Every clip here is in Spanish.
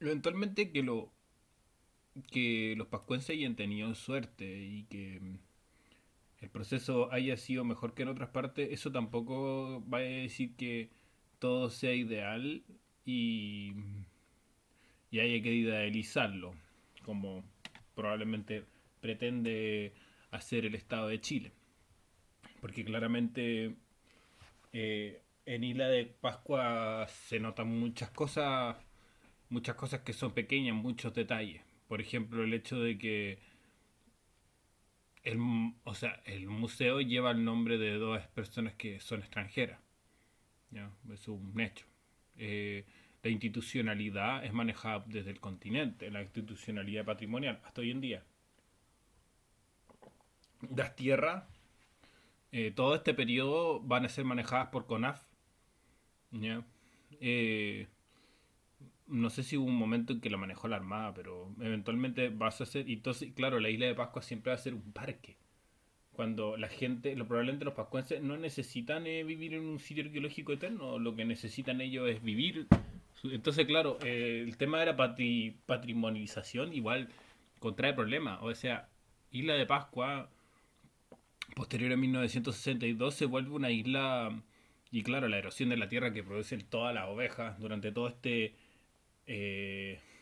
Eventualmente que los pascuenses hayan tenido suerte y que el proceso haya sido mejor que en otras partes, eso tampoco va a decir que todo sea ideal y, y haya que idealizarlo, como probablemente pretende hacer el Estado de Chile. Porque claramente en Isla de Pascua se notan muchas cosas que son pequeñas, muchos detalles. Por ejemplo, el hecho de que el museo lleva el nombre de dos personas que son extranjeras. ¿Ya? Es un hecho. Eh, la institucionalidad es manejada desde el continente, la institucionalidad patrimonial, hasta hoy en día. Las tierras, todo este periodo van a ser manejadas por CONAF. ¿Ya? Eh, no sé si hubo un momento en que lo manejó la Armada, pero eventualmente vas a ser. Y entonces, claro, la isla de Pascua siempre va a ser un parque. Cuando la gente, probablemente los pascuenses no necesitan vivir en un sitio arqueológico eterno, lo que necesitan ellos es vivir. Entonces, claro, el tema de la patrimonialización igual contrae problemas. O sea, Isla de Pascua, posterior a 1962, se vuelve una isla. Y claro, la erosión de la tierra que producen todas las ovejas durante todo este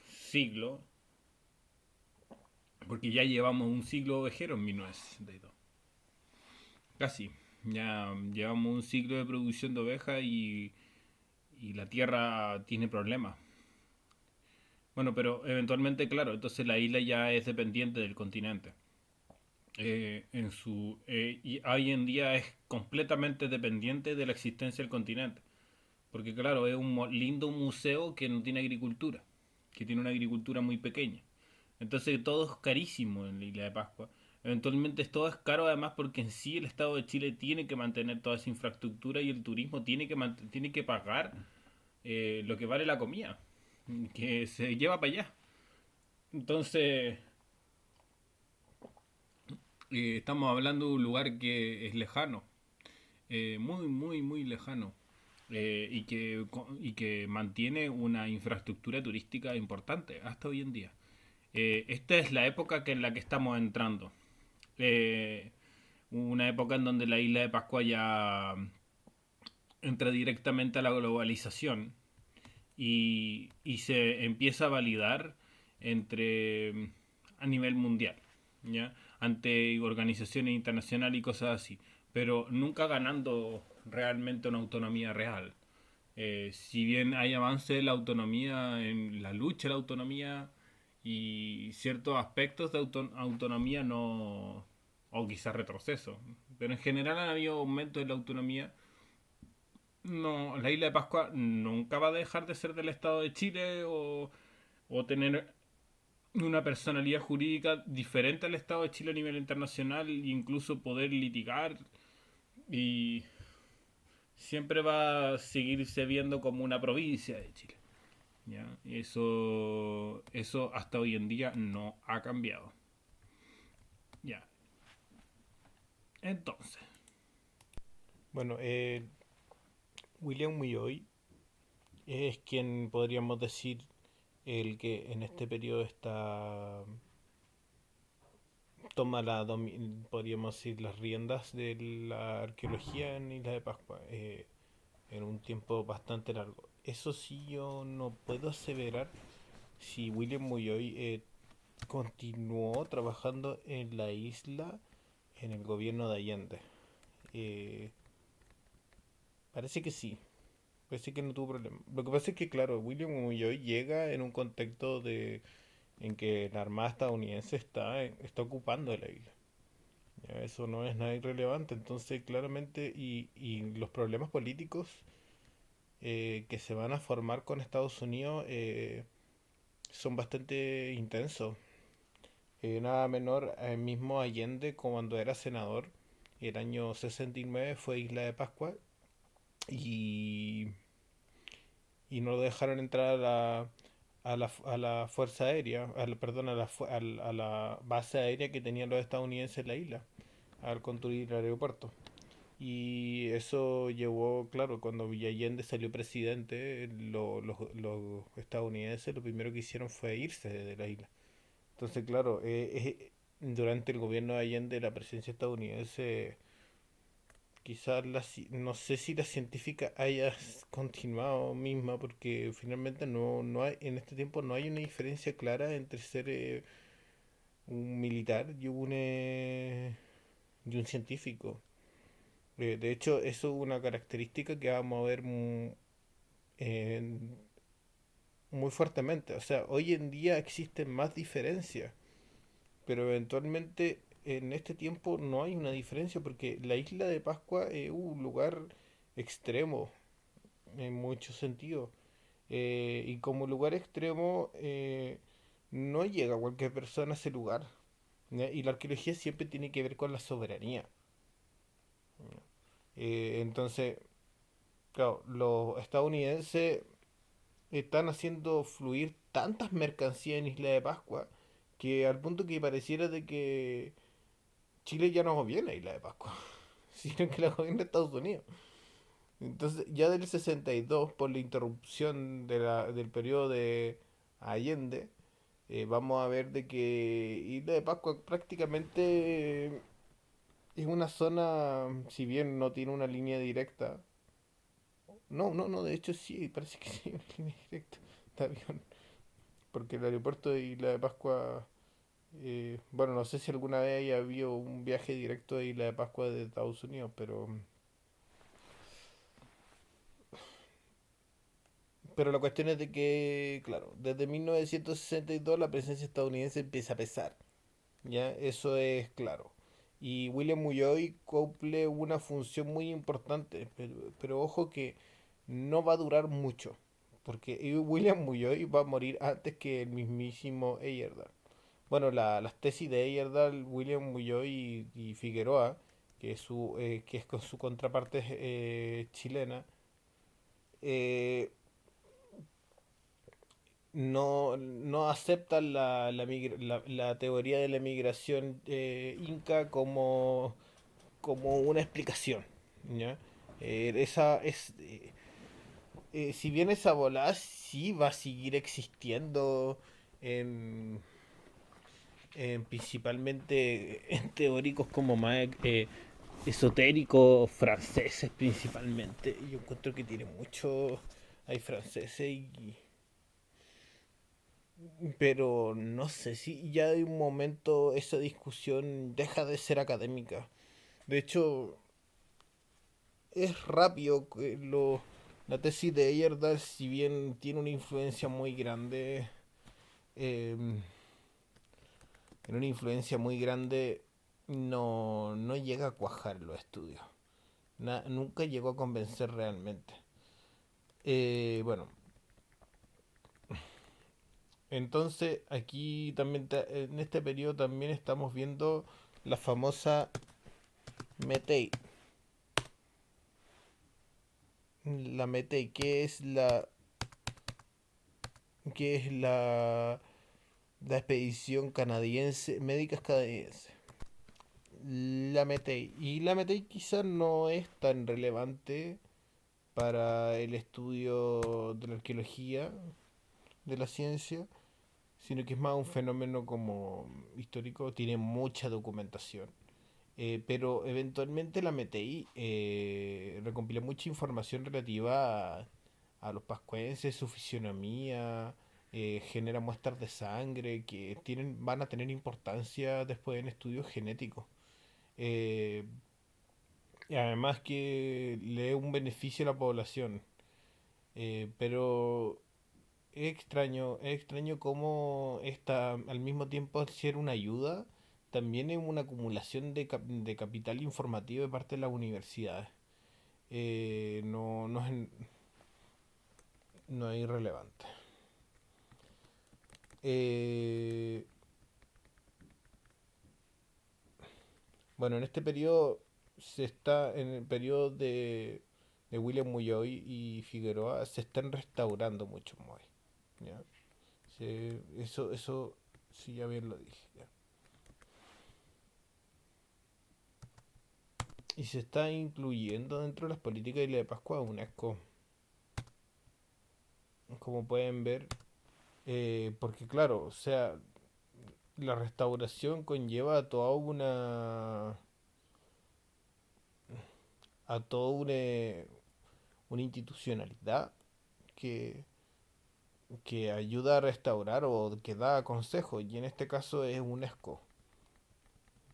siglo, porque ya llevamos un siglo ovejero en 1962. Casi. Ya llevamos un ciclo de producción de ovejas y la tierra tiene problemas. Bueno, pero eventualmente, claro, entonces la isla ya es dependiente del continente. Y hoy en día es completamente dependiente de la existencia del continente. Porque claro, es un lindo museo que no tiene agricultura, que tiene una agricultura muy pequeña. Entonces todo es carísimo en la isla de Pascua. Eventualmente todo es caro además porque en sí el Estado de Chile tiene que mantener toda esa infraestructura y el turismo tiene que pagar lo que vale la comida, que se lleva para allá. Entonces estamos hablando de un lugar que es lejano, muy, muy, muy lejano. Y que mantiene una infraestructura turística importante hasta hoy en día. Esta es la época en la que estamos entrando. Eh, una época en donde la isla de Pascua ya entra directamente a la globalización y se empieza a validar entre a nivel mundial, ¿ya? Ante organizaciones internacionales y cosas así, pero nunca ganando realmente una autonomía real. Si bien hay avance en la autonomía, en la lucha de la autonomía y ciertos aspectos de autonomía no, o quizás retroceso, pero en general han habido aumentos en la autonomía. No, la isla de Pascua nunca va a dejar de ser del Estado de Chile o tener una personalidad jurídica diferente al Estado de Chile a nivel internacional e incluso poder litigar y siempre va a seguirse viendo como una provincia de Chile. ¿Ya? Eso hasta hoy en día no ha cambiado. Ya. Entonces, Bueno, William Mulloy es quien podríamos decir el que en este periodo está toma podríamos decir las riendas de la arqueología en Isla de Pascua en un tiempo bastante largo. Eso sí, yo no puedo aseverar si William Mulloy continuó trabajando en la isla en el gobierno de Allende. Eh, Parece que sí. Parece que no tuvo problema. Lo que pasa es que, claro, William Mulloy llega en un contexto en que la Armada estadounidense está ocupando la isla. Ya, eso no es nada irrelevante. Entonces, claramente, y los problemas políticos que se van a formar con Estados Unidos son bastante intensos. Nada menor, mismo Allende, cuando era senador, el año 69 fue Isla de Pascua y, y no lo dejaron entrar a la Fuerza Aérea, perdón, a la base aérea que tenían los estadounidenses en la isla, al construir el aeropuerto. Y eso llevó, claro, cuando Allende salió presidente, los estadounidenses lo primero que hicieron fue irse de la isla. Entonces, claro, durante el gobierno de Allende la presencia estadounidense, quizás no sé si la científica haya continuado misma, porque finalmente no hay, en este tiempo no hay una diferencia clara entre ser un militar y un científico. De hecho, eso es una característica que vamos a ver eh, muy fuertemente. O sea, hoy en día existen más diferencias, pero eventualmente en este tiempo no hay una diferencia porque la isla de Pascua es un lugar extremo en muchos sentidos. Y como lugar extremo, no llega cualquier persona a ese lugar. ¿Ya? Y la arqueología siempre tiene que ver con la soberanía. Entonces, claro, los estadounidenses están haciendo fluir tantas mercancías en Isla de Pascua que al punto que pareciera de que Chile ya no gobierna Isla de Pascua, sino que la gobierna Estados Unidos. Entonces, ya del 62, por la interrupción del periodo de Allende, vamos a ver de que Isla de Pascua prácticamente es una zona, si bien no tiene una línea directa, no, de hecho sí, parece que sí, una línea directa de avión, porque el aeropuerto de Isla de Pascua, bueno, no sé si alguna vez haya habido un viaje directo de Isla de Pascua de Estados Unidos, pero la cuestión es de que, claro, desde 1962 la presencia estadounidense empieza a pesar, ¿ya? Eso es claro. Y William Mulloy cumple una función muy importante, pero ojo que no va a durar mucho, porque William Mulloy va a morir antes que el mismísimo Eyerdal. Bueno, las tesis de Eyerdal, William Mulloy y Figueroa, que es con su contraparte chilena, eh, no aceptan la teoría de la migración inca como una explicación, ¿ya? Esa es, si bien esa bola sí va a seguir existiendo en, principalmente en teóricos como más esotéricos franceses principalmente. Yo encuentro que tiene mucho, hay franceses pero no sé si ya de un momento esa discusión deja de ser académica. De hecho, es rápido que la tesis de Eyerdal, si bien tiene una influencia muy grande, eh, en una influencia muy grande, no llega a cuajar los estudios. Nunca llegó a convencer realmente. Bueno, entonces aquí también, en este periodo también estamos viendo la famosa Metei. La Metei, que es la expedición canadiense, médicas canadiense. La Metei. Y la Metei quizás no es tan relevante para el estudio de la arqueología, de la ciencia, sino que es más un fenómeno como histórico, tiene mucha documentación. Pero eventualmente la Metei recompila mucha información relativa a los pascuenses, su fisionomía, genera muestras de sangre que van a tener importancia después en estudios genéticos. Eh, y además que le dé un beneficio a la población. Pero es extraño cómo esta, al mismo tiempo de ser una ayuda, también es una acumulación de capital informativo de parte de las universidades. No es irrelevante. Eh, bueno, en este periodo se está, en el periodo de William Mulloy y Figueroa, se están restaurando muchos Moai. ¿Ya? Eso, sí, ya bien lo dije. ¿Ya? y se está incluyendo dentro de las políticas de Isla de Pascua UNESCO, como pueden ver, porque claro, o sea, la restauración conlleva a toda una institucionalidad que, que ayuda a restaurar o que da consejos, y en este caso es UNESCO,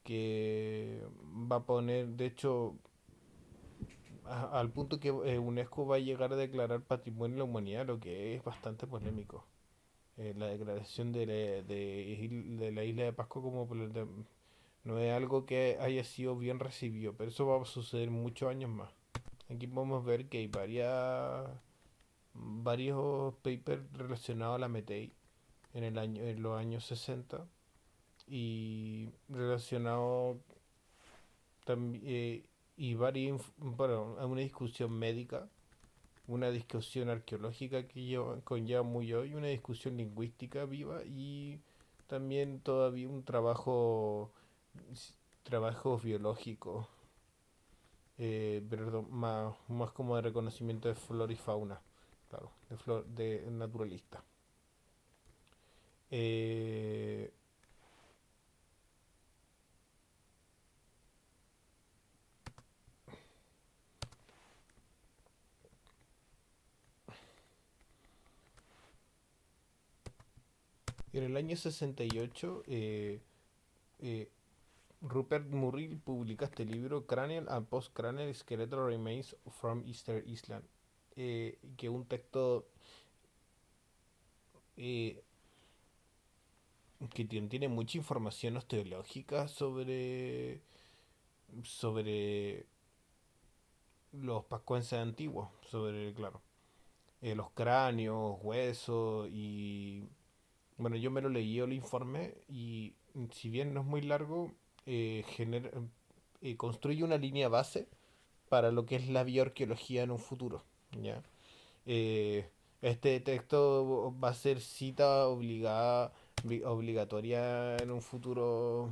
que va a poner, de hecho, al punto que UNESCO va a llegar a declarar Patrimonio de la Humanidad, lo que es bastante polémico. La declaración de la isla de Pascua no es algo que haya sido bien recibido, pero eso va a suceder muchos años más. Aquí podemos ver que hay varios papers relacionados a la Metei en los años 60 y relacionados también bueno, a una discusión médica, una discusión arqueológica que conlleva muy hoy, una discusión lingüística viva y también todavía un trabajo biológico, perdón, más como de reconocimiento de flora y fauna, claro, de naturalista. Eh, en el año 68, eh, Rupert Murray publica este libro, Cranial and Post-Cranial Skeletal Remains from Easter Island, que es un texto eh, que tiene mucha información osteológica sobre los pascuenses antiguos, sobre, claro, los cráneos, huesos y... Bueno, yo me lo leí el informe y si bien no es muy largo, construye una línea base para lo que es la bioarqueología en un futuro, ¿ya? Este texto va a ser cita obligatoria en un futuro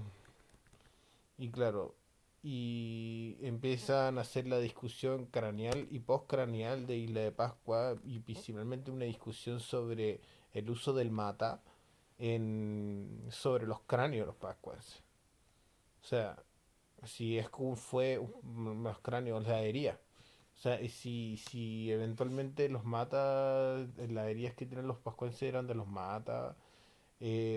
y claro, y empiezan a hacer la discusión craneal y postcraneal de Isla de Pascua y principalmente una discusión sobre el uso del mata sobre los cráneos de los pascuas. O sea, si es como fue los cráneos, la herida. O sea, y si eventualmente los mata, las heridas que tienen los pascuenses eran de los mata,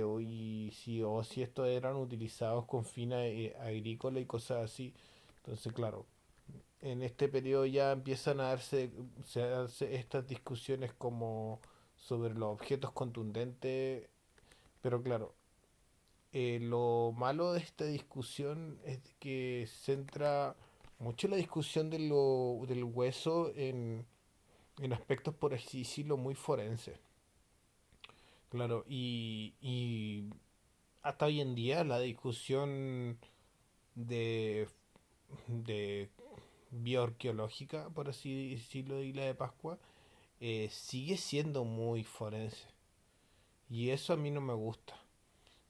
o si estos eran utilizados con fines agrícolas y cosas así. Entonces, claro, en este periodo ya empiezan a darse estas discusiones como sobre los objetos contundentes, pero claro, lo malo de esta discusión es que centra mucho la discusión del hueso en aspectos, por así decirlo, muy forenses. Claro, y hasta hoy en día la discusión de, de bioarqueológica, por así decirlo, de Isla de Pascua, sigue siendo muy forense. Y eso a mí no me gusta.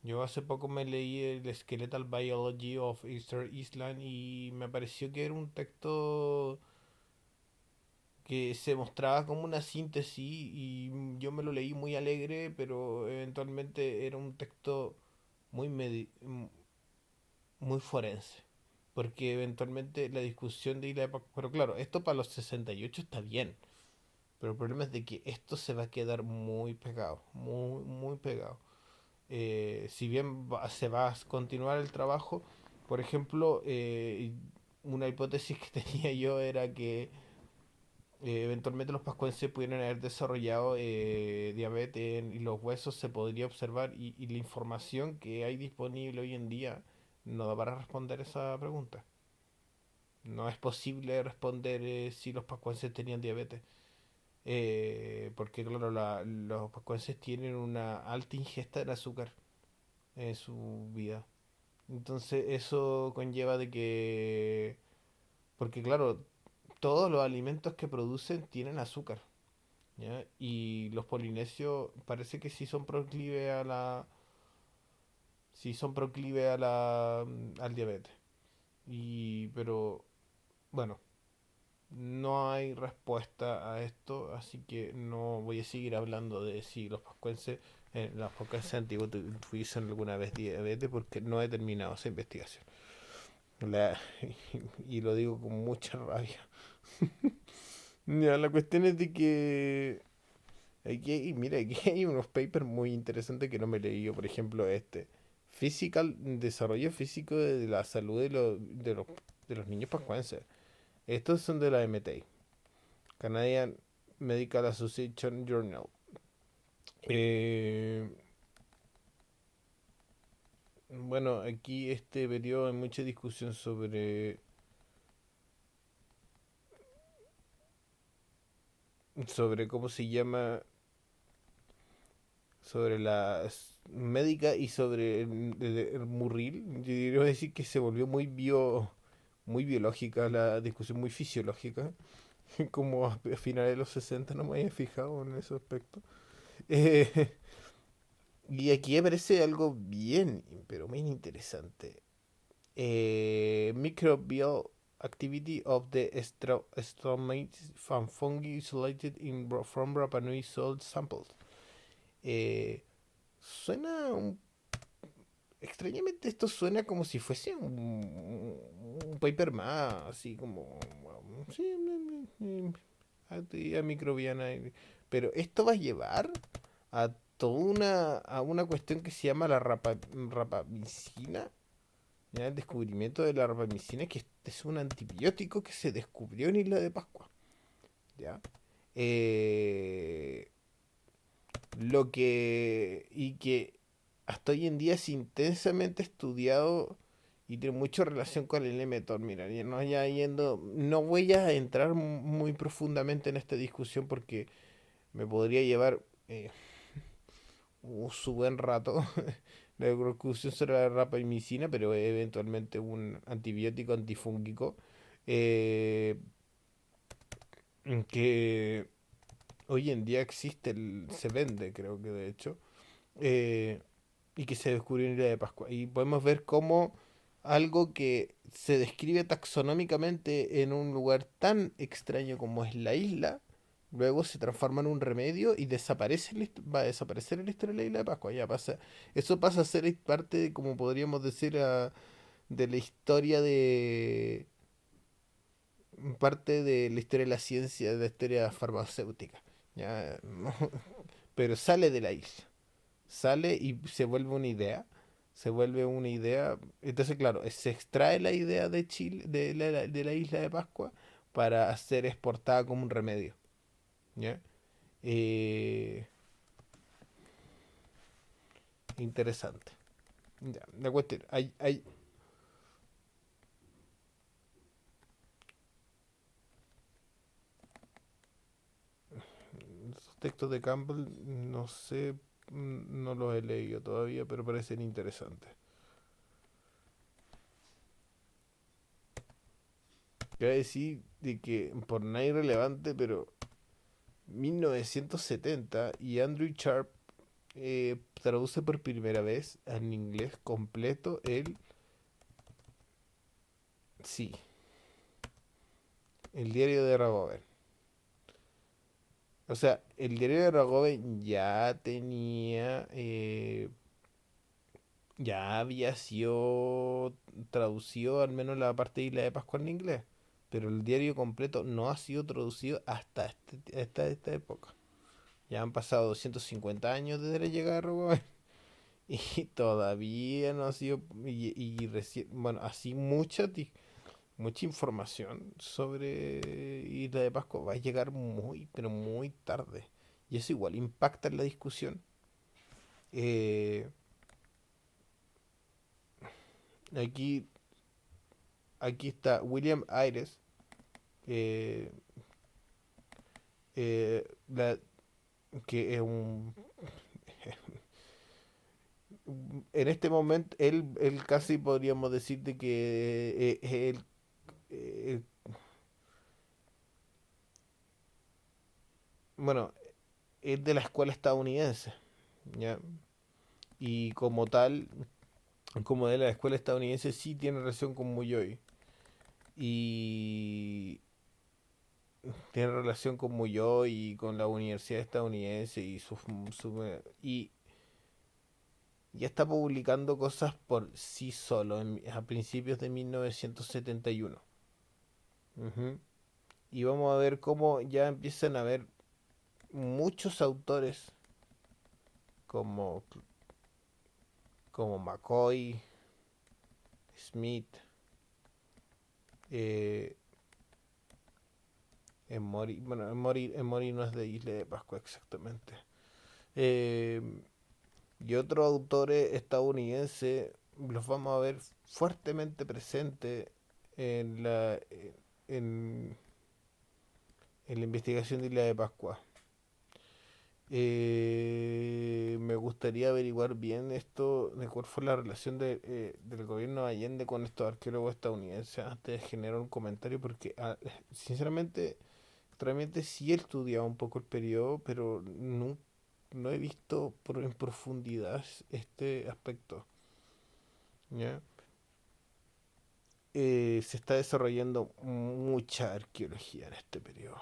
Yo hace poco me leí el Skeletal Biology of Easter Island y me pareció que era un texto que se mostraba como una síntesis y yo me lo leí muy alegre, pero eventualmente era un texto muy forense. Porque eventualmente la discusión de Isla de Pascua... Pero claro, esto para los 68 está bien. Pero el problema es de que esto se va a quedar muy pegado. Muy, muy pegado. Si bien se va a continuar el trabajo, por ejemplo, una hipótesis que tenía yo era que eventualmente los pascuenses pudieran haber desarrollado diabetes y los huesos se podría observar y la información que hay disponible hoy en día no da para responder esa pregunta. No es posible responder si los pascuenses tenían diabetes. Porque claro, los pascuenses tienen una alta ingesta de azúcar en su vida. Entonces eso conlleva de que... Porque claro, todos los alimentos que producen tienen azúcar, ¿ya? Y los polinesios parece que sí son proclives al diabetes. Pero Bueno, no hay respuesta a esto, así que no voy a seguir hablando de si los pascuenses antiguos tuvieron alguna vez diabetes porque no he terminado esa investigación. La- y lo digo con mucha rabia. Ya, la cuestión es de que mira, aquí hay unos papers muy interesantes que no me leí yo, por ejemplo, desarrollo físico de la salud de los niños pascuenses. Estos son de la MT, Canadian Medical Association Journal. Eh, bueno, aquí este periodo hay mucha discusión sobre cómo se llama, sobre la médica y sobre el Murril. Yo diría decir que se volvió muy biológica la discusión, muy fisiológica, como a finales de los 60 no me había fijado en ese aspecto. Eh, y aquí aparece algo bien, pero bien interesante. Microbial activity of the stromates from fungi isolated from Rapa Nui soil samples. Eh, suena extrañamente esto suena como si fuese un paper más, así como sí, actividad microbiana, pero esto va a llevar a a una cuestión que se llama la rapamicina. Ya el descubrimiento de la rapamicina, que este es un antibiótico que se descubrió en Isla de Pascua. ¿Ya? Eh, y que hasta hoy en día es intensamente estudiado y tiene mucha relación con el mTOR. Mira, no voy a entrar muy profundamente en esta discusión porque me podría llevar su buen rato la discusión sobre la rapamicina, pero es eventualmente un antibiótico antifúngico eh, que hoy en día existe, se vende, creo que de hecho, eh, y que se descubrió en Isla de Pascua. Y podemos ver cómo algo que se describe taxonómicamente en un lugar tan extraño como es la isla, luego se transforma en un remedio y va a desaparecer en la historia de la Isla de Pascua. Eso pasa a ser parte, como podríamos decir, de la historia parte de la historia de la ciencia, de la historia farmacéutica. Ya, no, pero sale de la isla, sale y se vuelve una idea, entonces claro, se extrae la idea de Chile, de la isla de Pascua para ser exportada como un remedio, ¿ya? Eh, interesante. Ya, la cuestión, hay esos textos de Campbell, no sé, no los he leído todavía, pero parecen interesantes. Quiero decir de que por nada irrelevante, pero 1970 y Andrew Sharp traduce por primera vez en inglés completo sí, el diario de Ragoven. O sea, el diario de Ragoven ya había sido traducido, al menos la parte de Isla de Pascua en inglés, pero el diario completo no ha sido traducido hasta esta época. Ya han pasado 250 años desde la llegada de Ragoven. Y todavía no ha sido, bueno, así mucha información sobre Isla de Pascua va a llegar muy, pero muy tarde. Y eso igual impacta en la discusión. Eh, aquí, aquí está William Ayres, eh, eh, la- que es en este momento, él casi podríamos decir de que eh, bueno, es de la escuela estadounidense, ¿ya? Y como tal, como de la escuela estadounidense, sí tiene relación con Muyoi. y tiene relación con Muyo y con la universidad estadounidense y ya está publicando cosas por sí solo a principios de 1971. Ujú. Y vamos a ver cómo ya empiezan a haber muchos autores como, como McCoy, Smith, eh, bueno, Emory no es de Isla de Pascua exactamente. Eh, y otros autores estadounidenses los vamos a ver fuertemente presentes en en, en la investigación de Isla de Pascua. Me gustaría averiguar bien esto, de cuál fue la relación del gobierno de Allende con estos arqueólogos estadounidenses antes de generar un comentario, porque sinceramente, realmente sí he estudiado un poco el periodo, pero no he visto en profundidad este aspecto. ¿Ya? Se está desarrollando mucha arqueología en este periodo.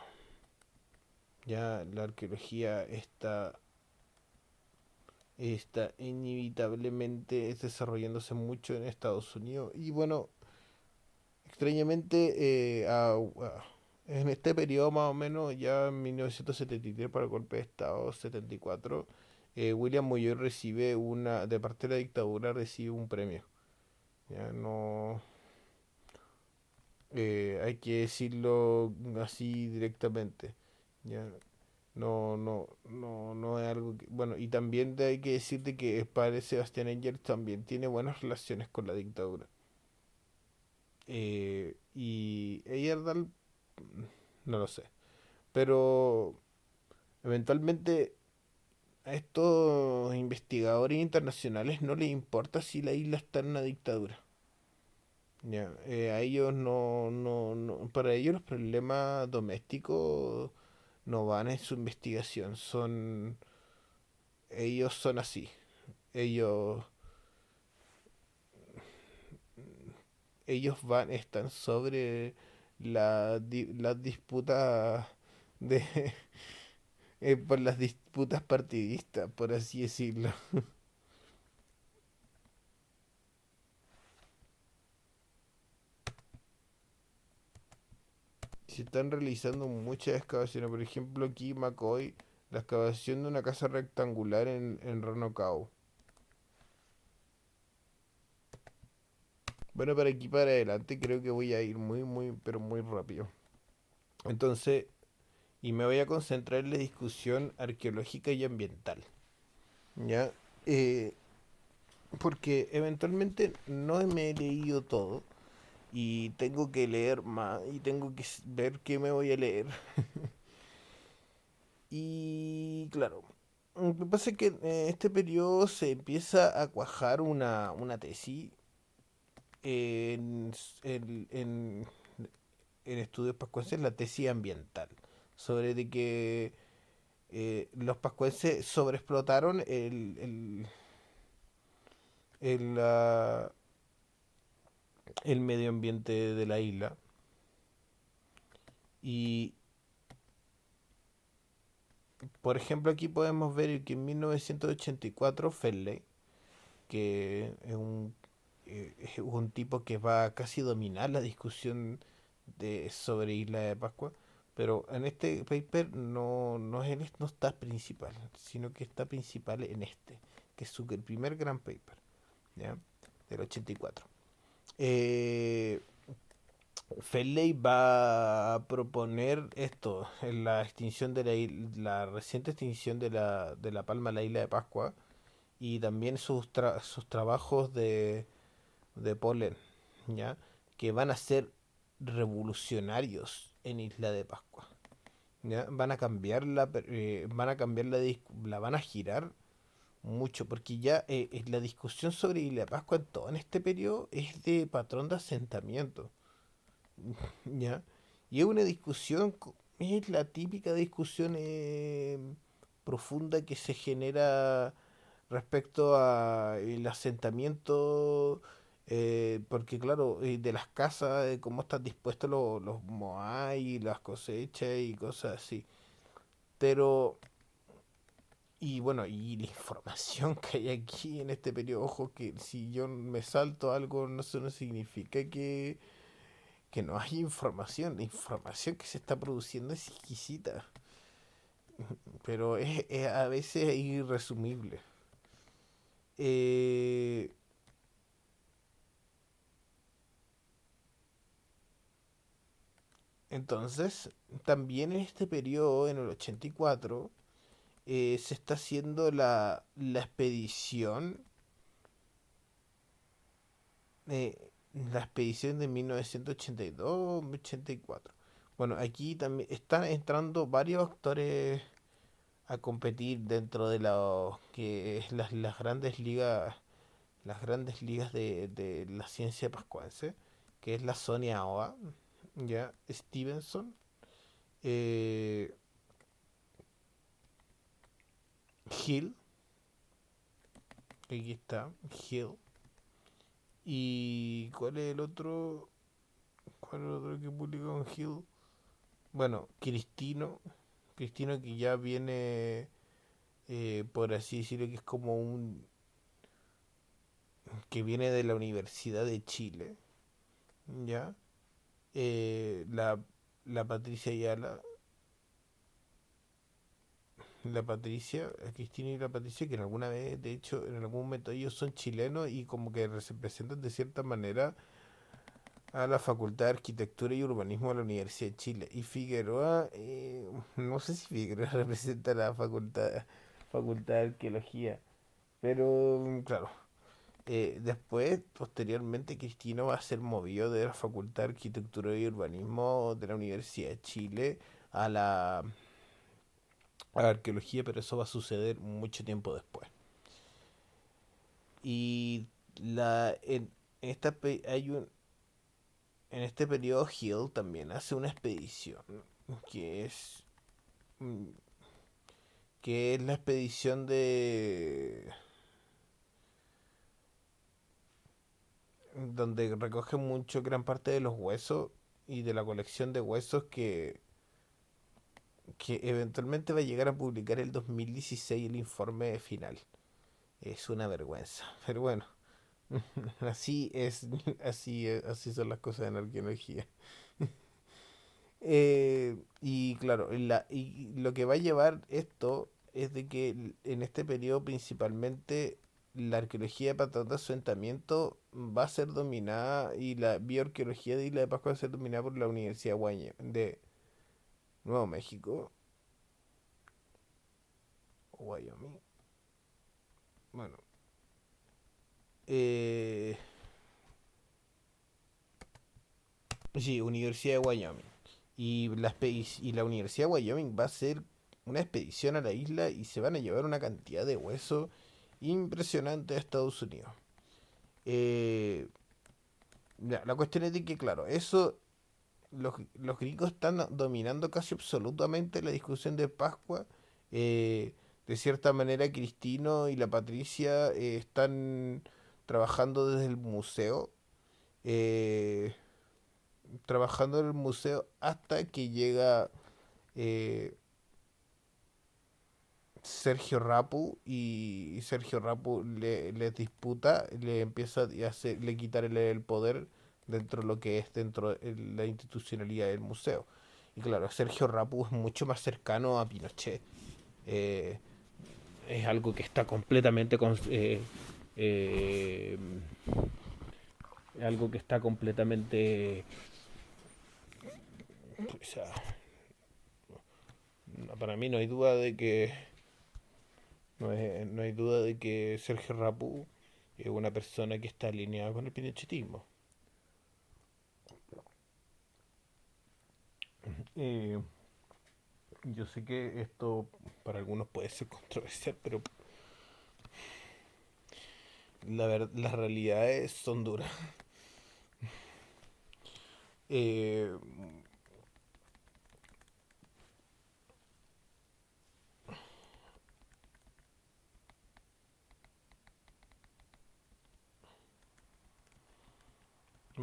Ya la arqueología está inevitablemente desarrollándose mucho en Estados Unidos. Y bueno, extrañamente, en este periodo más o menos, ya en 1973 para el golpe de Estado, 74, William Muñoz recibe de parte de la dictadura, recibe un premio. Ya no, hay que decirlo así directamente. Ya no es algo que, bueno, y también hay que decirte que el padre Sebastián Engels también tiene buenas relaciones con la dictadura. Y Eyerdal, no lo sé. Pero eventualmente a estos investigadores internacionales no les importa si la isla está en una dictadura. Ya, a ellos para ellos los problemas domésticos no van en su investigación, ellos son así. Ellos, están sobre las disputas de, por las disputas partidistas, por así decirlo. Se están realizando muchas excavaciones, por ejemplo aquí McCoy, la excavación de una casa rectangular en Ranocao. Bueno, para aquí para adelante creo que voy a ir pero muy rápido. Entonces, y me voy a concentrar en la discusión arqueológica y ambiental. ¿Ya? Eh, Porque eventualmente no me he leído todo y tengo que leer más y tengo que ver qué me voy a leer. Y claro, lo que pasa es que en este periodo se empieza a cuajar una tesis en, en, en- en estudios pascuenses, la tesis ambiental, sobre de que los pascuenses sobreexplotaron el, la- el medio ambiente de la isla. Y, por ejemplo, aquí podemos ver que en 1984 Fenley, que es un tipo que va a casi dominar la discusión sobre Isla de Pascua, pero en este paper no está principal, sino que está principal en este, que es el primer gran paper, ¿ya? Del 84. Eh, Fenley va a proponer esto, en la extinción de la reciente extinción de la palma de la isla de Pascua y también sus trabajos de polen, ¿ya? Que van a ser revolucionarios en Isla de Pascua, ¿ya? Van a cambiar la van a girar mucho, porque ya la discusión sobre Isla de Pascua en este periodo es de patrón de asentamiento. ¿Ya? Y es una discusión, es la típica discusión profunda que se genera respecto a el asentamiento Porque claro, de las casas, cómo están dispuestos los moai, las cosechas y cosas así. Pero, y bueno, y la información que hay aquí en este periodo, ojo que si yo me salto algo, no, eso no significa que no hay información. La información que se está produciendo es exquisita, pero es a veces irresumible. Eh, entonces, también en este periodo, en el 84, se está haciendo la expedición, la expedición de 1982-84. Bueno, aquí también están entrando varios actores a competir dentro de lo que es las grandes ligas de la ciencia pascuense, que es la Sonia OA, ya Stevenson, eh, Hill, aquí está, Hill, y ¿cuál es el otro? ¿Cuál es el otro que publicó en Hill? Bueno, Cristino que ya viene, por así decirlo, que es como que viene de la Universidad de Chile, ¿ya? La, la Patricia Ayala, la Cristina y la Patricia, que en alguna vez, de hecho, en algún momento ellos son chilenos y como que representan de cierta manera a la Facultad de Arquitectura y Urbanismo de la Universidad de Chile. Y Figueroa, no sé si Figueroa representa a la Facultad de Arqueología, pero claro. Después, posteriormente, Cristino va a ser movido de la Facultad de Arquitectura y Urbanismo de la Universidad de Chile a a la arqueología, pero eso va a suceder mucho tiempo después. Y en hay en este periodo Hill también hace una expedición que es mm, que es la expedición de donde recoge mucho gran parte de los huesos y de la colección de huesos que eventualmente va a llegar a publicar el 2016 el informe final. Es una vergüenza, pero bueno, así es, así son las cosas en arqueología. Y claro, y lo que va a llevar esto es de que en este periodo principalmente la arqueología de patrón asentamiento va a ser dominada y la bioarqueología de Isla de Pascua va a ser dominada por la Universidad de Nuevo México o Wyoming. Bueno, eh, sí, Universidad de Wyoming. Y la Universidad de Wyoming va a hacer una expedición a la isla y se van a llevar una cantidad de huesos impresionante a Estados Unidos. Eh, ya, la cuestión es de que, claro, los gringos están dominando casi absolutamente la discusión de Pascua. De cierta manera, Cristino y la Patricia están trabajando desde el museo. eh, Trabajando en el museo hasta que llega eh, Sergio Rapu y Sergio Rapu les disputa, le empieza a le quitar el poder dentro de lo que es dentro de la institucionalidad del museo. Y claro, Sergio Rapu es mucho más cercano a Pinochet. Eh, es algo que está completamente eh, algo que está completamente o sea, para mí no hay duda de que no hay duda de que Sergio Rapu es una persona que está alineada con el pinochetismo. Eh, yo sé que esto para algunos puede ser controversial, pero las realidades son duras. Eh,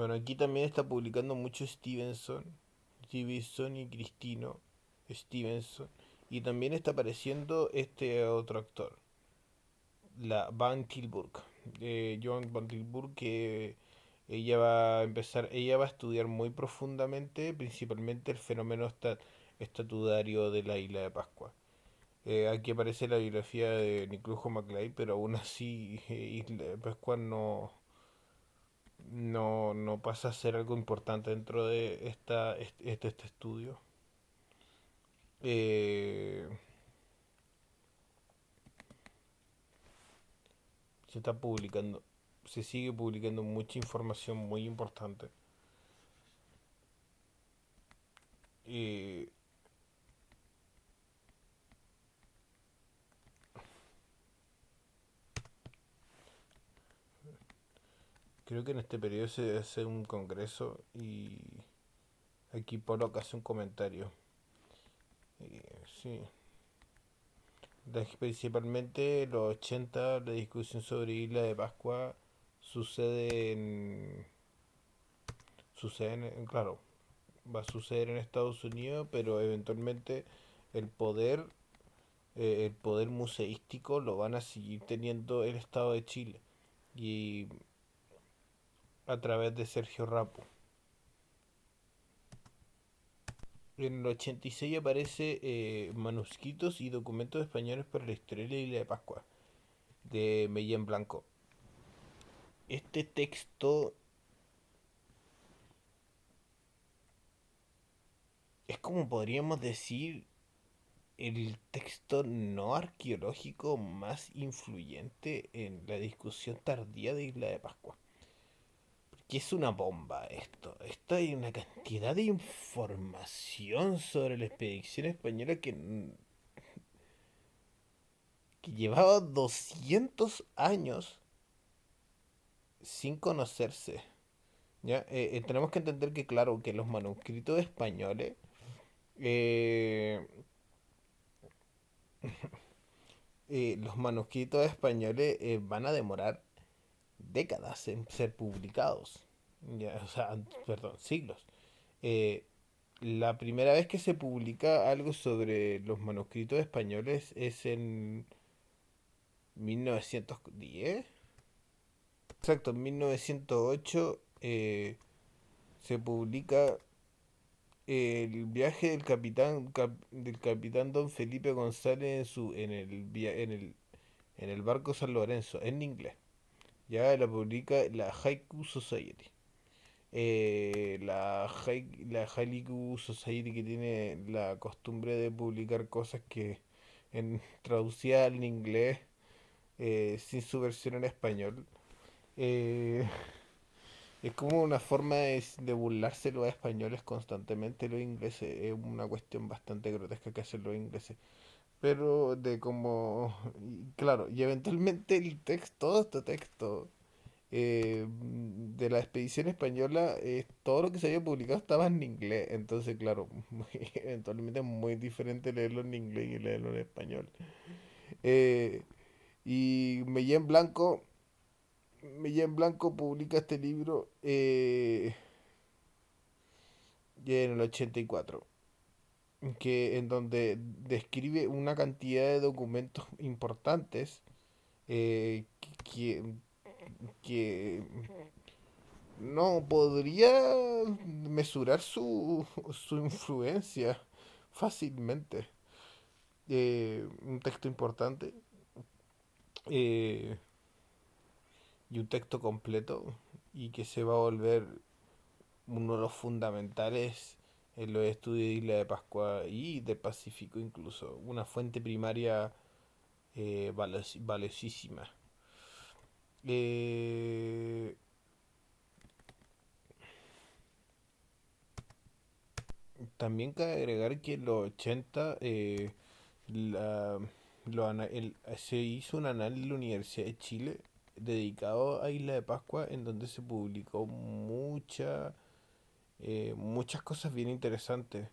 Bueno, aquí también está publicando mucho Stevenson y Cristino Stevenson. Y también está apareciendo este otro actor, la Van Tilburg, Joan Van Tilburg, que ella va a estudiar muy profundamente, principalmente el fenómeno estatuario de la isla de Pascua. Aquí aparece la biografía de Niclujo Maclay, pero aún así Isla de Pascua no pasa a ser algo importante dentro de este estudio. Eh, se está publicando, se sigue publicando mucha información muy importante. Eh, Creo que en este periodo se hace un congreso y aquí Polo hace un comentario. Sí, principalmente los 80 la discusión sobre Isla de Pascua sucede en, claro, va a suceder en Estados Unidos, pero eventualmente el poder, el poder museístico lo van a seguir teniendo el Estado de Chile y a través de Sergio Rapo. En el 86 aparece manuscritos y documentos españoles para la historia de la isla de Pascua, de Mellén Blanco. Este texto es, como podríamos decir, el texto no arqueológico más influyente en la discusión tardía de Isla de Pascua. Porque es una bomba esto. Esto hay una cantidad de información sobre la expedición española que llevaba 200 años sin conocerse. ¿Ya? Tenemos que entender que, claro, que los manuscritos españoles eh, van a demorar décadas en ser publicados. Ya, o sea, perdón, siglos. Eh, la primera vez que se publica algo sobre los manuscritos españoles es en 1910. Exacto, en 1908 se publica el viaje del capitán Don Felipe González en el barco San Lorenzo, en inglés. Ya la publica la Haiku Society. La Haiku Society, que tiene la costumbre de publicar cosas que traducidas al inglés sin su versión en español. Eh, es como una forma de burlarse los españoles constantemente, los ingleses. Es una cuestión bastante grotesca que hacen los ingleses. Pero de como... Claro, y eventualmente todo este texto de la expedición española, todo lo que se había publicado estaba en inglés. Entonces, claro, eventualmente es muy diferente leerlo en inglés y leerlo en español. Eh, y Mellén Blanco publica este libro ya en el 84, en donde describe una cantidad de documentos importantes eh, que, que no podría mesurar su influencia fácilmente. Un texto importante eh, y un texto completo y que se va a volver uno de los fundamentales en los estudios de Isla de Pascua y del Pacífico incluso. Una fuente primaria valiosísima. Eh, También cabe agregar que en los 80 la- se hizo un análisis en la Universidad de Chile dedicado a Isla de Pascua, en donde se publicó muchas cosas bien interesantes.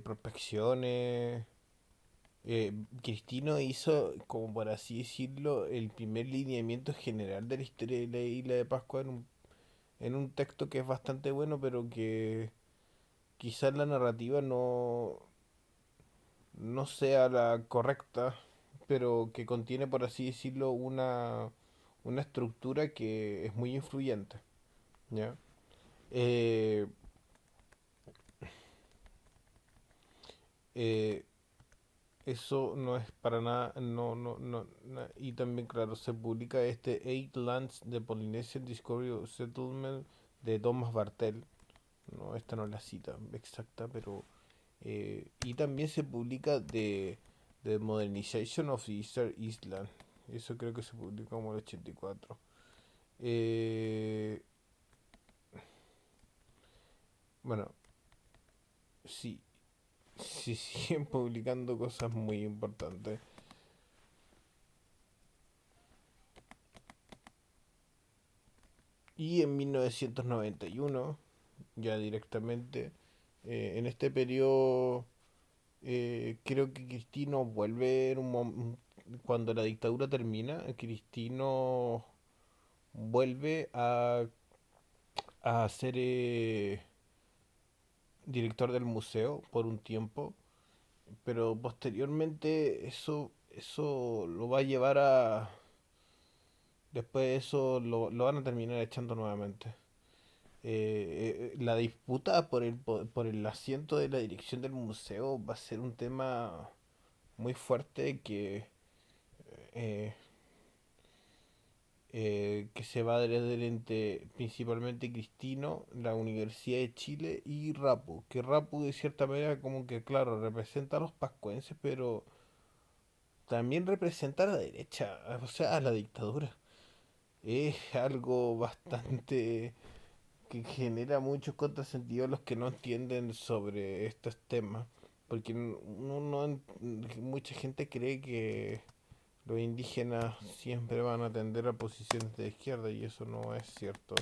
Prospecciones. Cristino hizo, como por así decirlo, el primer lineamiento general de la historia de la Isla de Pascua en un texto que es bastante bueno, pero que quizás la narrativa no sea la correcta, pero que contiene, por así decirlo, una estructura que es muy influyente, ¿ya? Eh, eh, Eso no es para nada, y también, claro, se publica este Eight Lands de Polynesian Discovery of Settlement de Thomas Bartel. No, esta no es la cita exacta, pero y también se publica de Modernization of the Eastern Island. Eso creo que se publicó como el 84. Eh, bueno, sí, sí siguen publicando cosas muy importantes. Y en 1991, ya directamente, en este periodo, creo que Cristino vuelve cuando la dictadura termina, Cristino vuelve a ser director del museo por un tiempo, pero posteriormente eso lo va a llevar a... Después de eso lo van a terminar echando nuevamente. La disputa por el asiento de la dirección del museo va a ser un tema muy fuerte eh, que se va a dar entre principalmente Cristino, la Universidad de Chile y Rapu, que Rapu de cierta manera como que claro representa a los pascuenses, pero también representa a la derecha, o sea, a la dictadura. Es algo bastante que genera muchos contrasentidos a los que no entienden sobre estos temas, porque mucha gente cree que los indígenas siempre van a tender a posiciones de izquierda y eso no es cierto.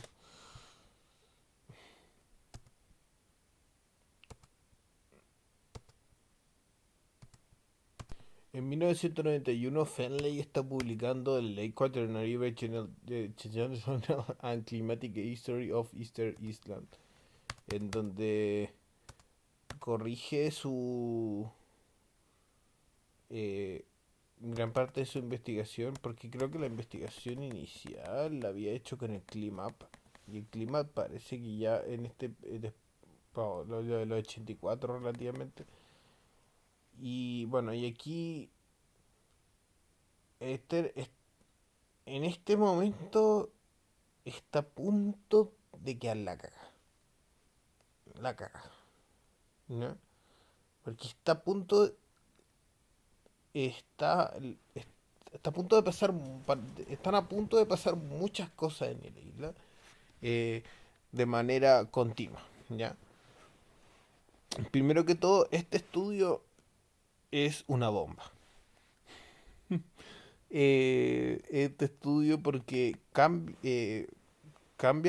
En 1991, Fenley está publicando el Lake Quaternary Regional and Climatic History of Easter Island, en donde corrige eh, gran parte de su investigación, porque creo que la investigación inicial la había hecho con el ClimUp, y el ClimUp parece que ya en lo de los 84 relativamente, y bueno, y aquí este, en este momento está a punto de quedar la caga, ¿no? Porque está, está a punto de pasar, están a punto de pasar muchas cosas en la isla eh, de manera continua, ¿ya? Primero que todo, este estudio es una bomba. Este estudio porque cambia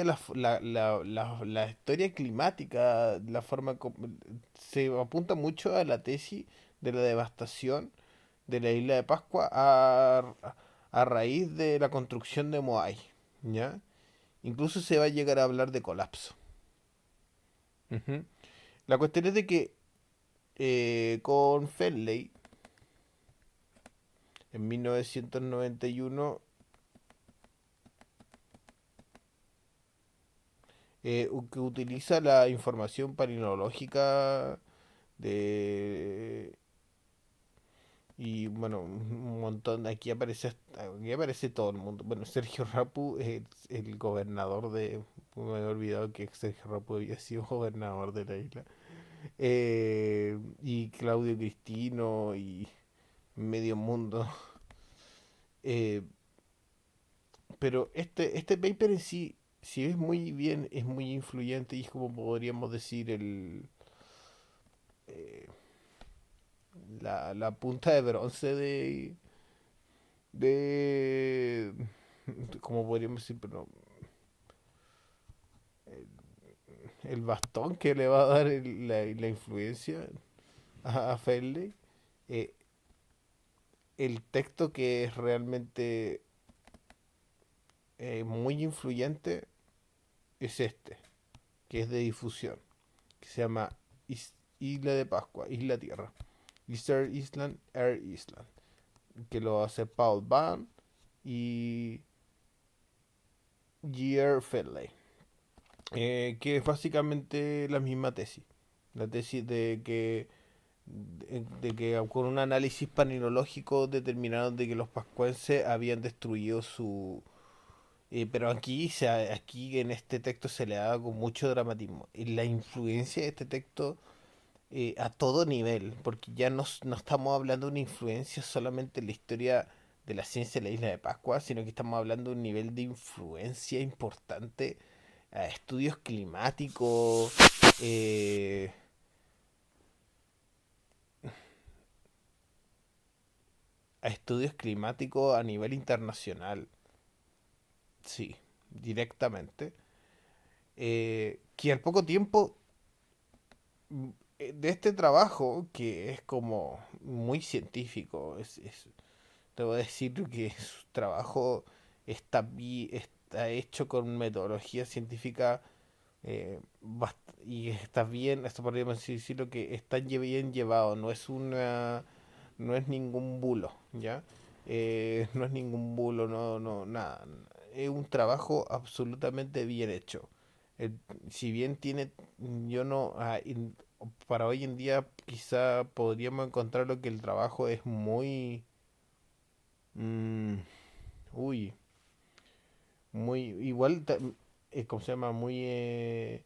la historia climática, se apunta mucho a la tesis de la devastación de la isla de Pascua a raíz de la construcción de Moai, ¿ya? Incluso se va a llegar a hablar de colapso. Ujú. La cuestión es de que con Fenley, en 1991, que utiliza la información palinológica de y bueno, un montón, aquí aparece todo el mundo. Bueno, Sergio Rapu es el gobernador de, me había olvidado que Sergio Rapu había sido gobernador de la isla. Y Claudio Cristino y medio mundo. Eh, pero este paper en sí, si es muy bien, es muy influyente y es como podríamos decir eh, la punta de bronce de como podríamos decir, pero el bastón que le va a dar la influencia a Fairley, eh, el texto que es realmente muy influyente es este, que es de difusión, que se llama Isla de Pascua, Isla Tierra, Easter Island, Air Island, que lo hace Paul Van y Gear Fedley, que es básicamente la misma tesis. La tesis de que con un análisis palinológico determinaron de que los pascuenses habían destruido su... pero aquí en este texto se le da con mucho dramatismo. Y la influencia de este texto a todo nivel, porque ya no estamos hablando de una influencia solamente en la historia de la ciencia de la isla de Pascua, sino que estamos hablando de un nivel de influencia importante a estudios climáticos, eh, a estudios climáticos a nivel internacional, sí, directamente, que al poco tiempo de este trabajo, que es como muy científico, te voy a decir que su trabajo está hecho con metodología científica y está bien, esto podríamos decirlo que está bien llevado, no es ningún bulo, ¿ya? No es ningún bulo, nada. Es un trabajo absolutamente bien hecho. El- si bien tiene, yo no, para hoy en día quizá podríamos encontrar lo que el trabajo es muy, mm, uy, muy, igual, ¿cómo se llama? Muy,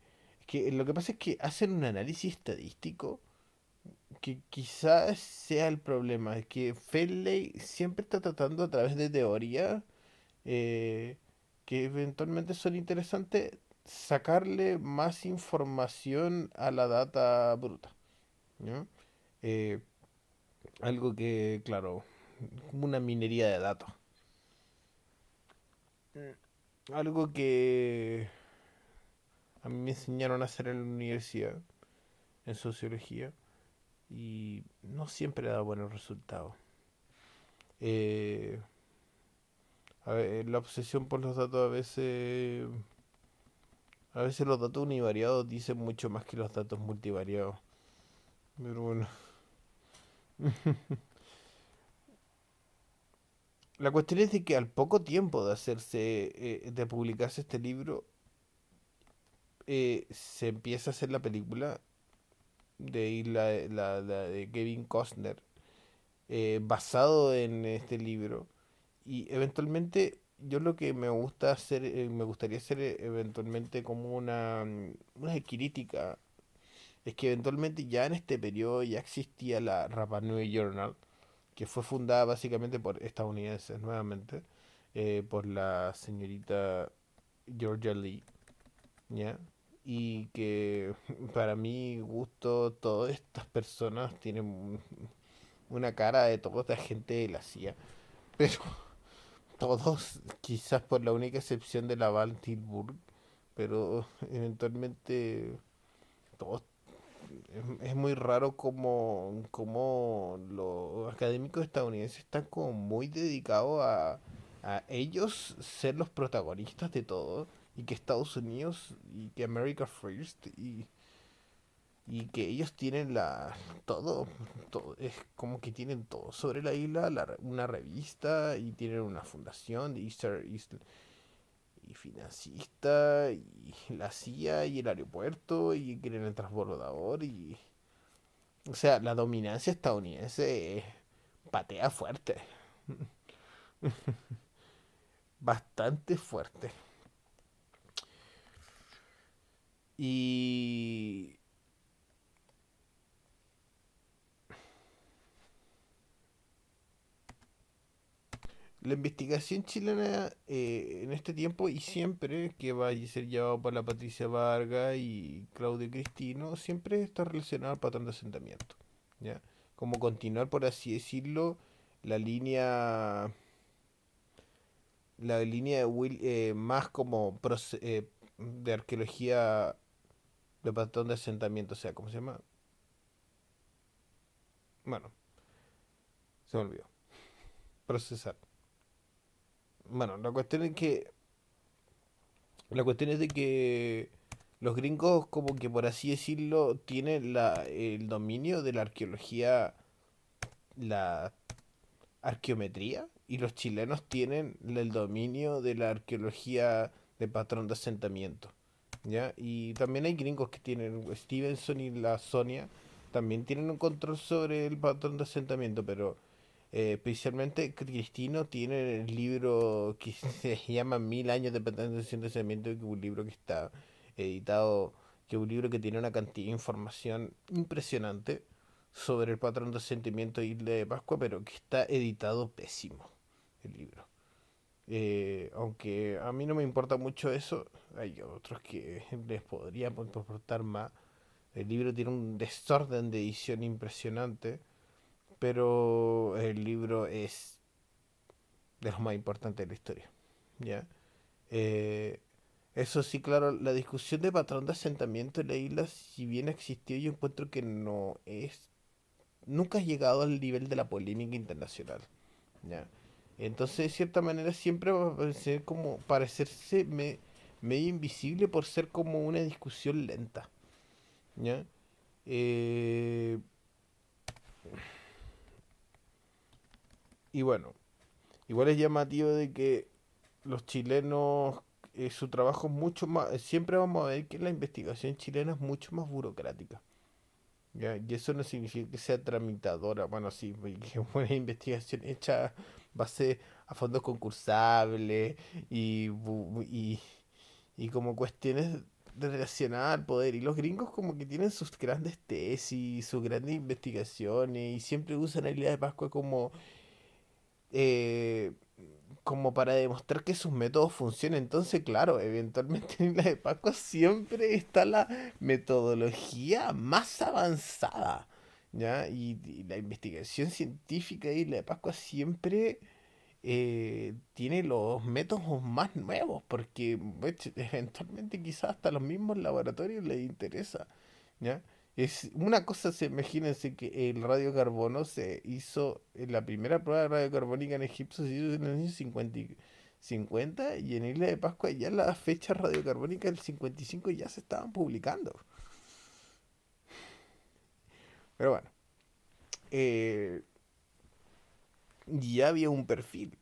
que lo que pasa es que hacen un análisis estadístico que quizás sea el problema, es que Finlay siempre está tratando a través de teorías eh, que eventualmente son interesantes, sacarle más información a la data bruta, ¿no? Eh, algo que, claro, como una minería de datos. Algo que a mí me enseñaron a hacer en la universidad, en sociología, y no siempre da buenos resultados. Eh, la obsesión por los datos a veces los datos univariados dicen mucho más que los datos multivariados. Pero bueno, la cuestión es de que al poco tiempo de publicarse este libro, se empieza a hacer la película de la de Kevin Costner, basado en este libro. Y eventualmente yo lo que me gustaría hacer eventualmente como una crítica, es que eventualmente ya en este periodo ya existía la Rapa Nui Journal, que fue fundada básicamente por estadounidenses nuevamente, por la señorita Georgia Lee, ¿ya? Y que para mi gusto todas estas personas tienen una cara de toda gente de la CIA, pero todos, quizás por la única excepción de la Van Tilburg, pero eventualmente todos, es muy raro como los académicos estadounidenses están como muy dedicados a ellos ser los protagonistas de todo y que Estados Unidos y que America First y que ellos tienen todo, es como que tienen todo sobre la isla, una revista y tienen una fundación de Easter Island y financista y la CIA y el aeropuerto y quieren el transbordador y... O sea, la dominancia estadounidense patea fuerte, bastante fuerte. Y la investigación chilena en este tiempo y siempre que va a ser llevado por la Patricia Vargas y Claudio Cristino, siempre está relacionado al patrón de asentamiento, ¿ya? Como continuar, por así decirlo, la línea, la línea de más como de arqueología de patrón de asentamiento, o sea, ¿cómo se llama? Bueno, se me olvidó. Procesar. Bueno, la cuestión es que La cuestión es de que los gringos, como que por así decirlo, tienen el dominio de la arqueología, la arqueometría, y los chilenos tienen el dominio de la arqueología de patrón de asentamiento. ¿Ya? Y también hay gringos que tienen, Stevenson y la Sonia, también tienen un control sobre el patrón de asentamiento, pero especialmente Cristino tiene el libro que se llama Mil años de patrón de asentamiento, que es un libro que está editado, que es un libro que tiene una cantidad de información impresionante sobre el patrón de asentamiento de Isla de Pascua, pero que está editado pésimo el libro. Aunque a mí no me importa mucho eso, hay otros que les podría importar más. El libro tiene un desorden de edición impresionante, pero el libro es de los más importantes de la historia. ¿Ya? Eh, Eso sí, claro, la discusión de patrón de asentamiento en la isla, si bien existió, yo encuentro que no es, nunca ha llegado al nivel de la polémica internacional. ¿Ya? Entonces, de cierta manera, siempre va a parecer como parecerse medio invisible por ser como una discusión lenta. ¿Ya? Eh, y bueno, igual es llamativo de que los chilenos, su trabajo es mucho más, siempre vamos a ver que la investigación chilena es mucho más burocrática. ¿Ya? Y eso no significa que sea tramitadora. Bueno, sí, que es una investigación hecha base a fondos concursables y como cuestiones relacionadas al poder. Y los gringos como que tienen sus grandes tesis, sus grandes investigaciones y siempre usan la Isla de Pascua eh, como para demostrar que sus métodos funcionan. Entonces, claro, eventualmente en Isla de Pascua siempre está la metodología más avanzada, ¿ya? Y la investigación científica de Isla de Pascua siempre tiene los métodos más nuevos, porque eventualmente quizás hasta los mismos laboratorios les interesa, ¿ya? Es una cosa, imagínense que el radiocarbono se hizo, la primera prueba de radiocarbónica en Egipto se hizo en los años 50 y en Isla de Pascua ya las fechas radiocarbónicas del 55 ya se estaban publicando. Pero bueno, eh, ya había un perfil.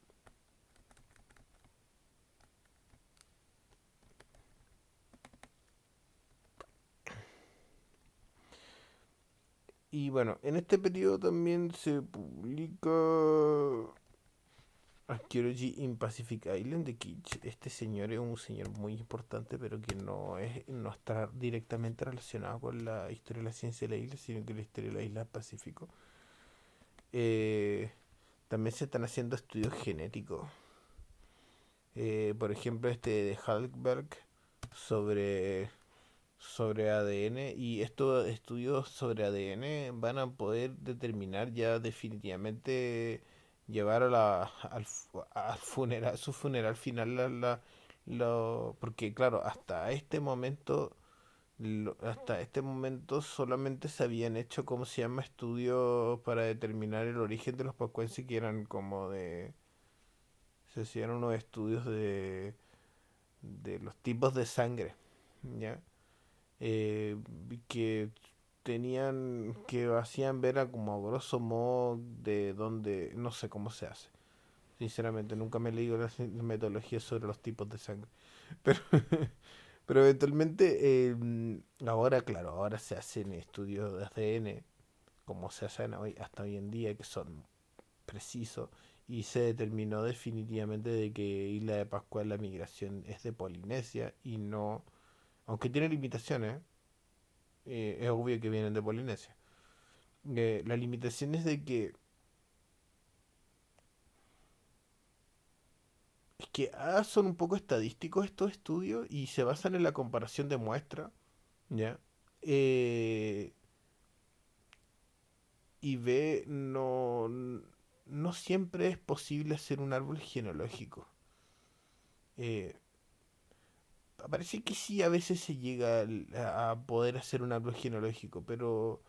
Y bueno, en este periodo también se publica Archaeology in Pacific Island de Kitch. Este señor es un señor muy importante, pero que no está directamente relacionado con la historia de la ciencia de la isla, sino que la historia de la isla del Pacífico. Eh, También se están haciendo estudios genéticos. Por ejemplo, este de Halkberg sobre, sobre ADN. Y estos estudios sobre ADN van a poder determinar ya definitivamente llevar al funeral, su funeral final, porque claro, hasta este momento solamente se habían hecho, ¿cómo se llama?, estudios para determinar el origen de los pacuenses, que eran como se hacían unos estudios de los tipos de sangre, ¿ya? Eh, que que hacían ver a como a grosso modo de dónde, no sé cómo se hace. Sinceramente, nunca me he leído las metodologías sobre los tipos de sangre. Pero, pero eventualmente, ahora, claro, ahora se hacen estudios de ADN, como se hacen hoy, hasta hoy en día, que son precisos, y se determinó definitivamente de que Isla de Pascua la migración es de Polinesia y no, aunque tiene limitaciones, es obvio que vienen de Polinesia. La limitación es de que son un poco estadísticos estos estudios y se basan en la comparación de muestras, ¿ya? Eh, y no siempre es posible hacer un árbol genealógico. Eh, Parece que sí, a veces se llega a poder hacer un árbol genealógico, pero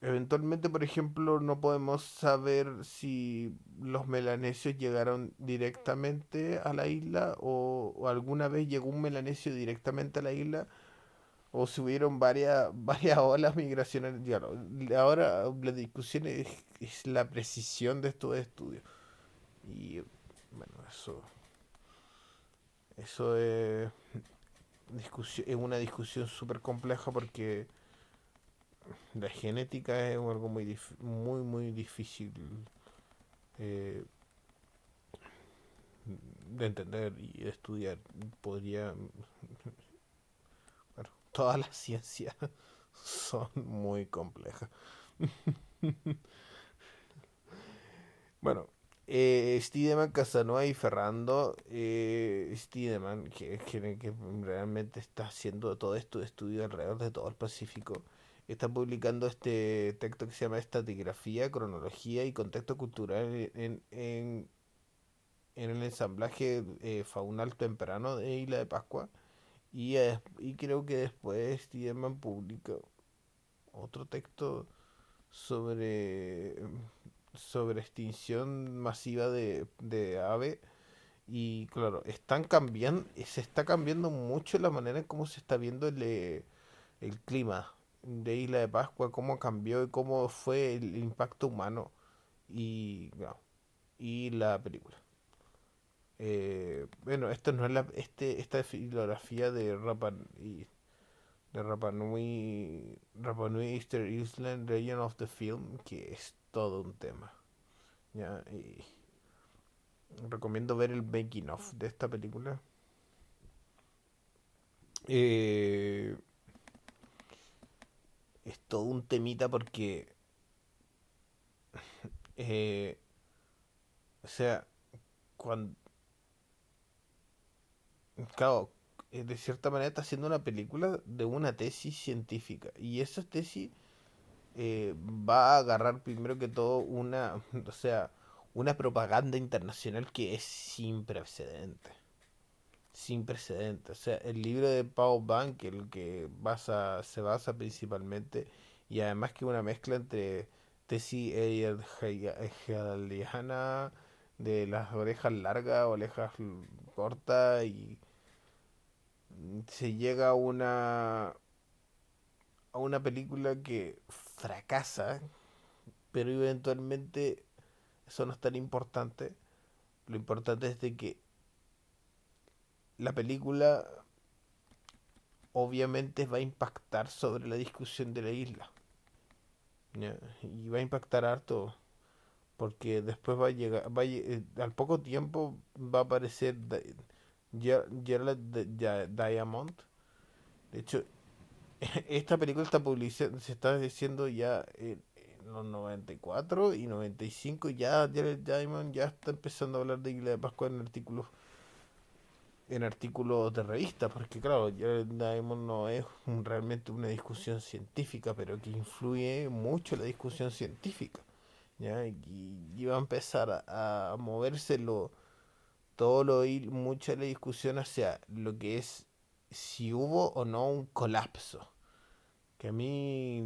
Eventualmente, por ejemplo, no podemos saber si los melanesios llegaron directamente a la isla o alguna vez llegó un melanesio directamente a la isla o si hubieron varias olas migracionales. Claro, ahora la discusión es la precisión de estos estudios. Y bueno, eso es una discusión súper compleja porque la genética es algo muy difícil eh, de entender y de estudiar. Podría, bueno, todas las ciencias son muy complejas. Bueno, Stedeman, Casanova y Ferrando, Stedeman, que realmente está haciendo todo esto de estudio alrededor de todo el Pacífico, está publicando este texto que se llama Estratigrafía, Cronología y Contexto Cultural en el ensamblaje faunal temprano de Isla de Pascua. Y creo que después Stedeman publica otro texto sobre, sobre extinción masiva de ave. Y claro, se está cambiando mucho la manera en cómo se está viendo el clima de Isla de Pascua, cómo cambió y cómo fue el impacto humano y, no, y la película. Bueno, esta no es esta filografía de Rapa Nui Easter Island Region of the Film, que es todo un tema. ¿Ya? Y recomiendo ver el making of de esta película. Eh, es todo un temita porque, eh, o sea, cuando, claro, de cierta manera está haciendo una película de una tesis científica y esa tesis va a agarrar primero que todo o sea, una propaganda internacional que es sin precedentes. Sin precedentes. O sea, el libro de Paul Bank, el que se basa principalmente, y además que una mezcla entre tesis hegeliana de las orejas largas, orejas cortas, y se llega a una película que fracasa, pero eventualmente eso no es tan importante. Lo importante es de que la película obviamente va a impactar sobre la discusión de la isla. ¿Ya? Y va a impactar harto porque después va a llegar, al poco tiempo va a aparecer Gerald Diamond. De hecho, esta película se está diciendo ya en los 94 y 95, ya Gerald Diamond ya está empezando a hablar de Isla de Pascua en artículos de revista, porque claro, Jared Diamond no es realmente una discusión científica, pero que influye mucho la discusión científica, ¿ya? Y va a empezar a moverse mucha la discusión hacia lo que es si hubo o no un colapso, que a mí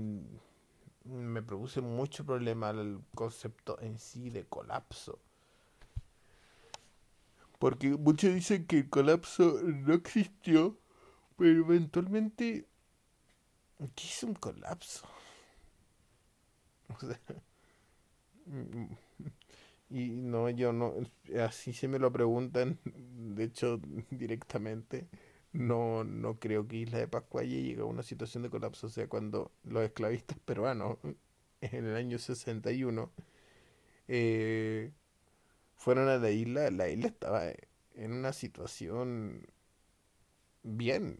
me produce mucho problema el concepto en sí de colapso. Porque muchos dicen que el colapso no existió, pero eventualmente, ¿qué es un colapso? O sea, mm, y no, yo no, así se me lo preguntan, de hecho, directamente, no creo que Isla de Pascua haya llegado a una situación de colapso. O sea, cuando los esclavistas peruanos, en el año 61, eh, fueron a la isla estaba en una situación bien.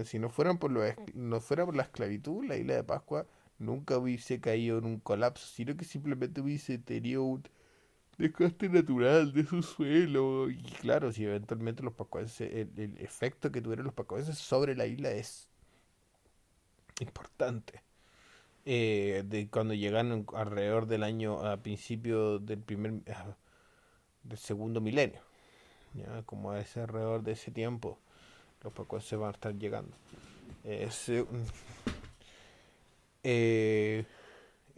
Si no fuera por la esclavitud, la isla de Pascua nunca hubiese caído en un colapso, sino que simplemente hubiese tenido un desgaste natural de su suelo. Y claro, si eventualmente los pascuenses, el efecto que tuvieron los pascuenses sobre la isla es importante. De cuando llegaron alrededor del año, a principio del segundo milenio, ya como a ese alrededor de ese tiempo, los pascuenses van a estar llegando. Es, eh,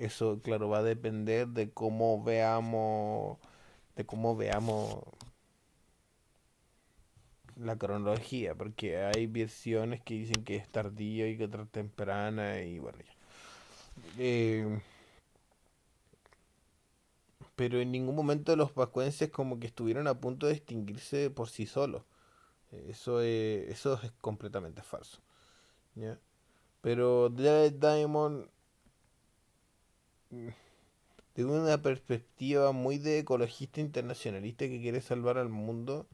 Eso, claro, va a depender de cómo veamos la cronología, porque hay versiones que dicen que es tardía y que otra temprana y bueno, ya. Eh, pero en ningún momento los pascuenses como que estuvieron a punto de extinguirse por sí solos. Eso es completamente falso, ¿ya? Pero Jared Diamond, mm, de una perspectiva muy de ecologista internacionalista que quiere salvar al mundo,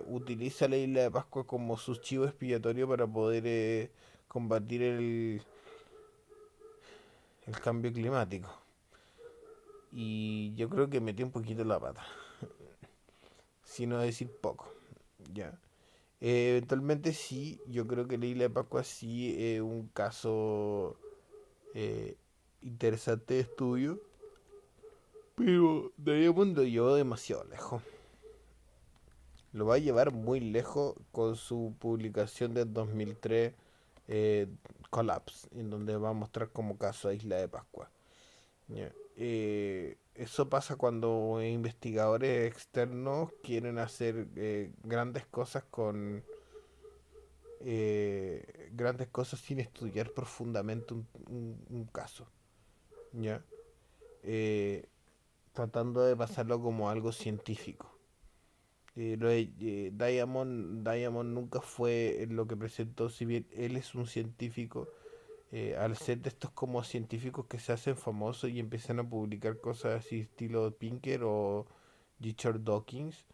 utiliza la isla de Pascua como su chivo expiatorio para poder combatir el cambio climático. Y yo creo que metió un poquito la pata, si no decir poco, ¿ya? Eventualmente sí, yo creo que la isla de Pascua sí es un caso eh, interesante de estudio, pero Diamond lo llevó demasiado lejos. Lo va a llevar muy lejos con su publicación del 2003, eh, Collapse, en donde va a mostrar como caso a Isla de Pascua. ¿Ya? Eso pasa cuando investigadores externos quieren hacer grandes cosas grandes cosas sin estudiar profundamente un caso, ¿ya? Eh, Tratando de pasarlo como algo científico. Diamond nunca fue lo que presentó, si bien él es un científico, al ser de estos como científicos que se hacen famosos y empiezan a publicar cosas así estilo Pinker o Richard Dawkins,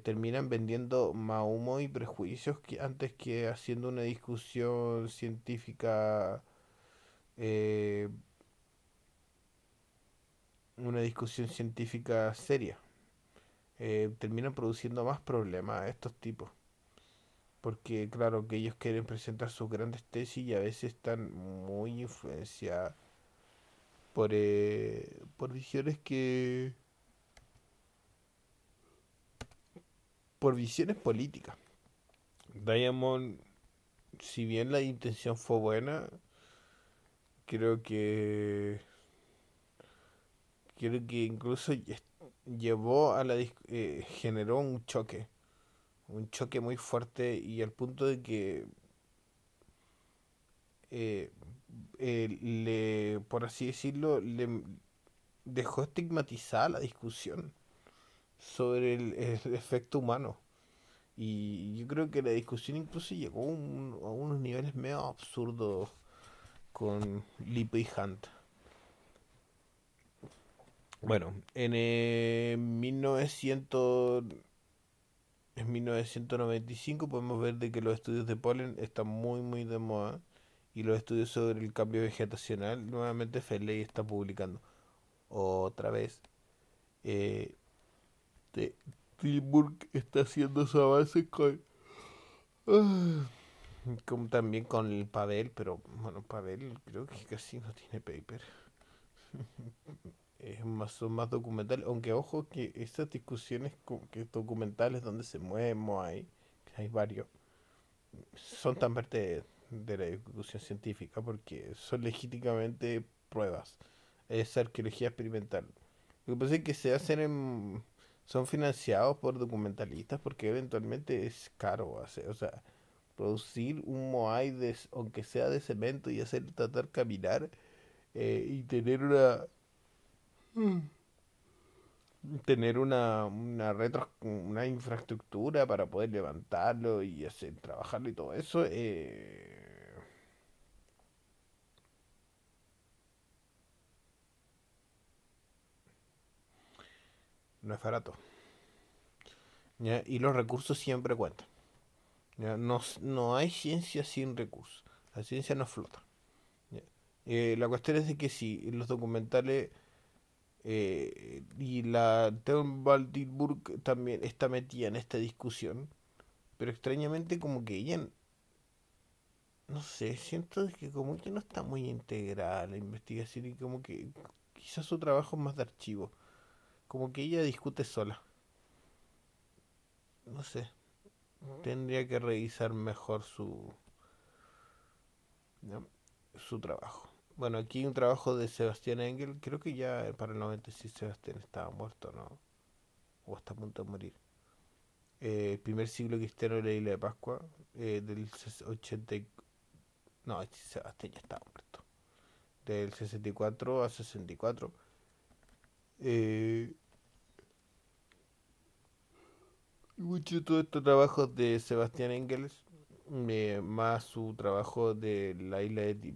terminan vendiendo más humo y prejuicios que antes que haciendo eh, una discusión científica seria. Terminan produciendo más problemas a estos tipos. Porque claro que ellos quieren presentar sus grandes tesis y a veces están muy influenciadas por visiones por visiones políticas. Diamond, si bien la intención fue buena, creo que creo que incluso llevó a generó un choque muy fuerte y al punto de que eh, por así decirlo, le dejó estigmatizada la discusión sobre el efecto humano. Y yo creo que la discusión incluso llegó a unos niveles medio absurdos con Lipo y Hunt. Bueno, en 1995 podemos ver de que los estudios de polen están muy muy de moda y los estudios sobre el cambio vegetacional nuevamente Feley está publicando otra vez. Eh, Tilburg está haciendo su avance ah, como también con el Pavel, pero bueno, Pavel creo que casi no tiene paper. Son más documentales, aunque ojo que estas discusiones que documentales donde se mueve Moai, que hay varios, son tan parte de la discusión científica porque son legítimamente pruebas. Es arqueología experimental. Lo que pasa es que son financiados por documentalistas porque eventualmente es caro hacer, o sea, producir un Moai aunque sea de cemento y hacer tratar caminar y tener una infraestructura para poder levantarlo y hacer trabajarlo y todo eso, no es barato. ¿Ya? Y los recursos siempre cuentan. ¿Ya? No, no hay ciencia sin recursos. La ciencia no flota. ¿Ya? La cuestión es de que si los documentales y la Theon Valdirburg también está metida en esta discusión, pero extrañamente como que ella, no sé, siento que como que no está muy integrada a la investigación y como que quizás su trabajo es más de archivo, como que ella discute sola, no sé, tendría que revisar mejor ¿no? su trabajo. Bueno, aquí un trabajo de Sebastián Engel. Creo que ya para el 96 Sebastián estaba muerto, ¿no? O está a punto de morir. El primer siglo cristiano de la isla de Pascua, del 80. No, este Sebastián ya estaba muerto. Del 64 a 64. Eh, Muchos de todos estos trabajos de Sebastián Engels, más su trabajo de la isla de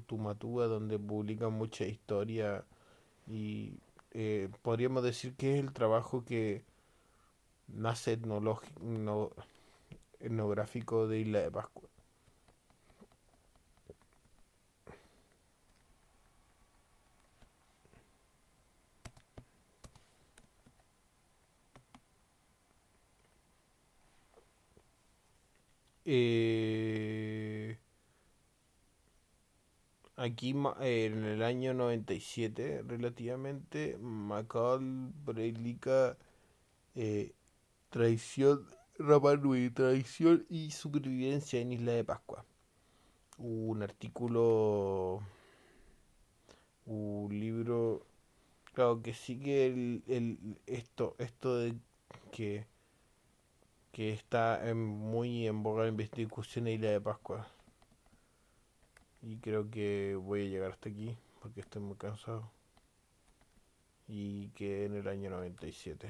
Tumatúa, donde publica mucha historia y podríamos decir que es el trabajo que nace etnográfico de Isla de Pascua. Eh, Aquí en el año 97, relativamente, Macaul publica eh, Traición, Rapa Nui, Traición y Supervivencia en Isla de Pascua. Un artículo, un libro, claro, que sigue esto de que, que está muy en boga en discusión en Isla de Pascua. Y creo que voy a llegar hasta aquí porque estoy muy cansado. Y que en el año 97.